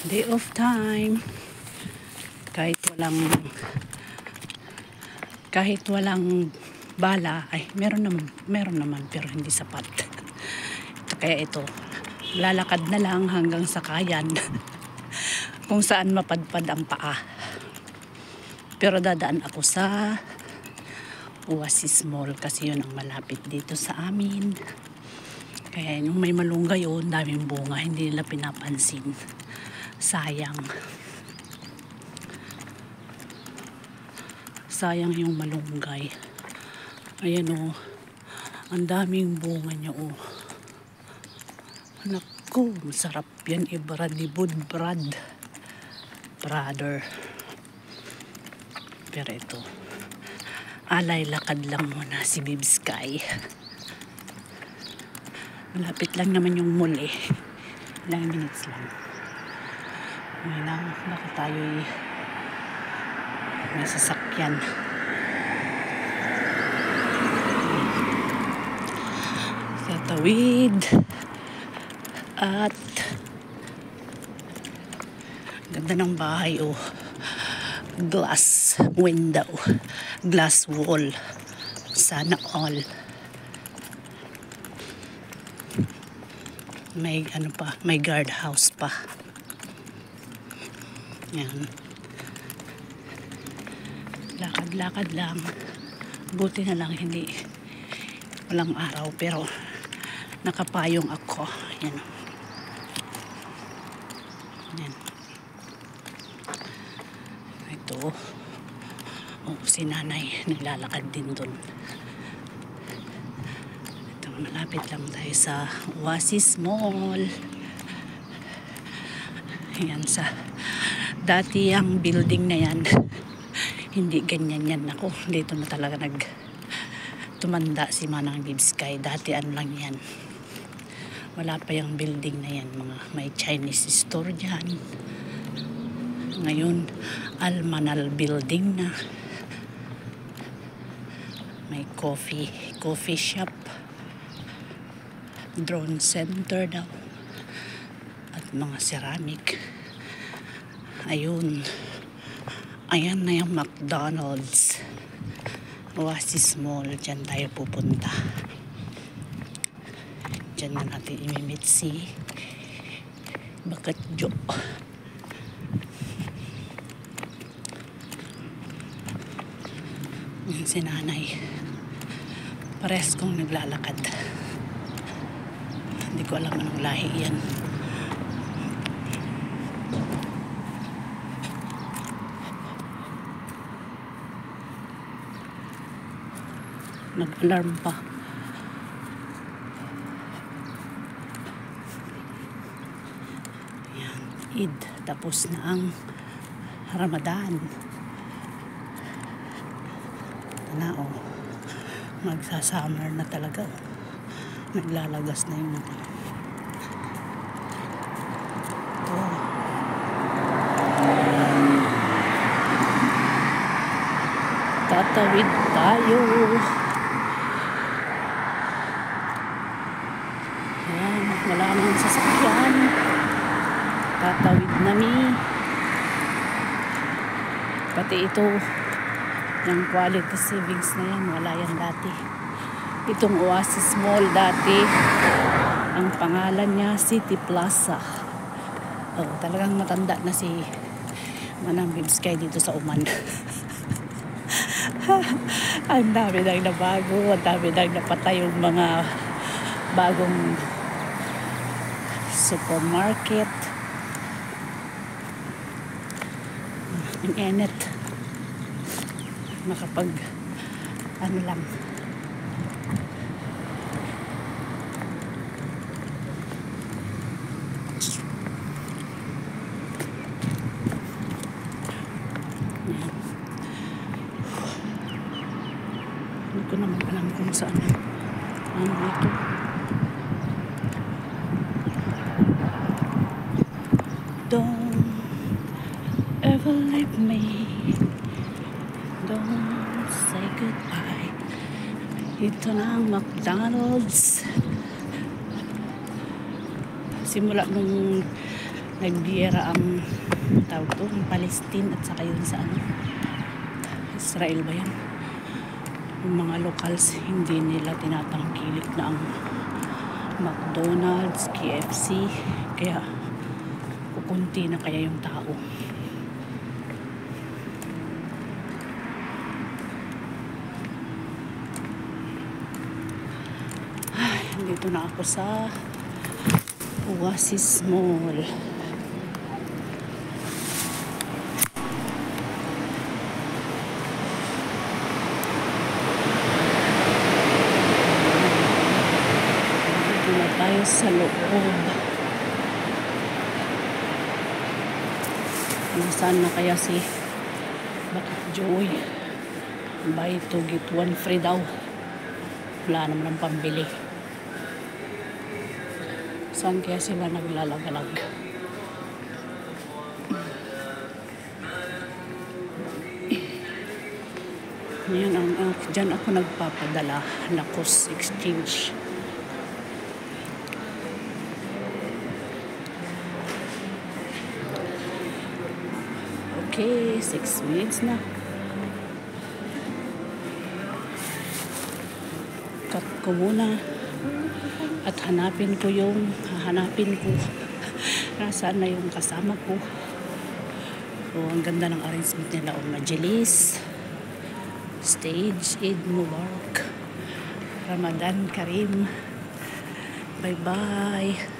Day of time. Kahit walang bala, ay meron naman pero hindi sapat. Kaya ito, lalakad na lang hanggang sa Kayan kung saan mapadpad ang paa. Pero dadaan ako sa Oasis Mall kasi yun ang malapit dito sa amin. Kaya yung may malunggay yun, daming bunga, hindi nila pinapansin. Sayang yung malunggay. Ayan o, ang daming bunga niya o. Naku, masarap yan. Ibradibud brother. Pero ito, alay lakad lang muna si Bibskay. Malapit lang naman yung mall eh. Ilang minutes lang. Ngayon, baka tayo'y may sasakyan. Tatawid. At ganda ng bahay oh. Glass window. Glass wall. Sana all. May ano pa, may guardhouse pa. Yan. Lakad-lakad lang. Buti na lang hindi walang araw pero nakapayong ako. Yan. Yan. Ito. Oh, si nanay naglalakad din dun. Malapit lang tayo sa Oasis Mall. Yan sa dati ang building na yan. Hindi ganyan yan ako. Dito na talaga tumanda si Manang Bibskay. Dati ano lang yan. Wala pa yung building na yan. May Chinese store dyan. Ngayon, Almanal building na. May coffee shop. Drone center daw at mga ceramic. Ayun, ayan na yung McDonald's. Oasis Mall, dyan tayo pupunta. Dyan na natin imimit si Bakatjo. Yan si nanay, pares kong naglalakad. Hindi ko alam anong lahi yan. Nag-alarm pa. Yan, Eid. Tapos na ang Ramadan. Na oh. Magsa-summer na talaga. Naglalagas na yung tatawid tayo. Ayan, wala nang sasakyan. Tatawid nami. Pati ito, yung Quality Savings na yan, wala yan dati. Itong Oasis Mall dati, ang pangalan niya City Plaza. Oh, talagang matanda na si Manang Bibskay dito sa Oman. Ang dami nang nabago, ang dami nang napatay yung mga bagong supermarket. Ang init. Makapag ano lang. Hindi ko naman alam kung saan ano ito. Don't ever leave me. Don't say goodbye. Ito na ang McDonald's. Simula nung nagbiyera ang tawag to, yung Palestine at saka yun sa ano, Israel ba yan? Yung mga locals, hindi nila tinatangkilik na ang McDonald's, KFC, kaya kukunti na kaya yung tao. Dito na ako sa Oasis Mall. Dito na tayo sa loob. Nasaan na kaya si Bakit Joy? Buy 2 get 1 free daw. Wala naman ang pambili. Saan kaya sila naglalagalag? Yan dyan ako nagpapadala. Lacoste Exchange. Okay, 6 minutes na. Cut ko muna. At hahanapin ko nasaan na yung kasama ko. So, ang ganda ng arrangement nila. Majlis, stage, Eid Mubarak, Ramadan Karim. Bye bye.